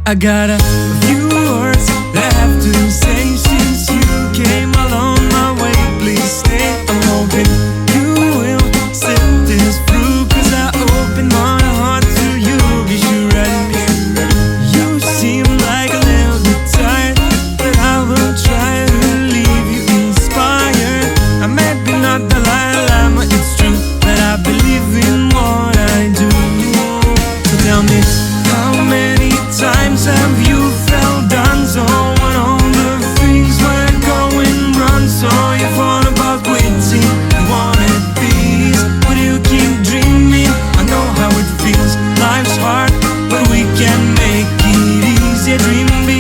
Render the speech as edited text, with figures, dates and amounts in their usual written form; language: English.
I got a few words that I have to say since you came along my way. Please stay. I'm hoping you will sit this through, 'cause I open my heart to you. Be sure you seem like a little bit tired, but I will try to leave you inspired. I may be not the Dalai but it's true that I believe in what I do. So tell me, how many times have you felt done so when all the things were going wrong? So you thought about quitting, you wanted peace, but you keep dreaming. I know how it feels, life's hard, but we can make it easier. Dream big.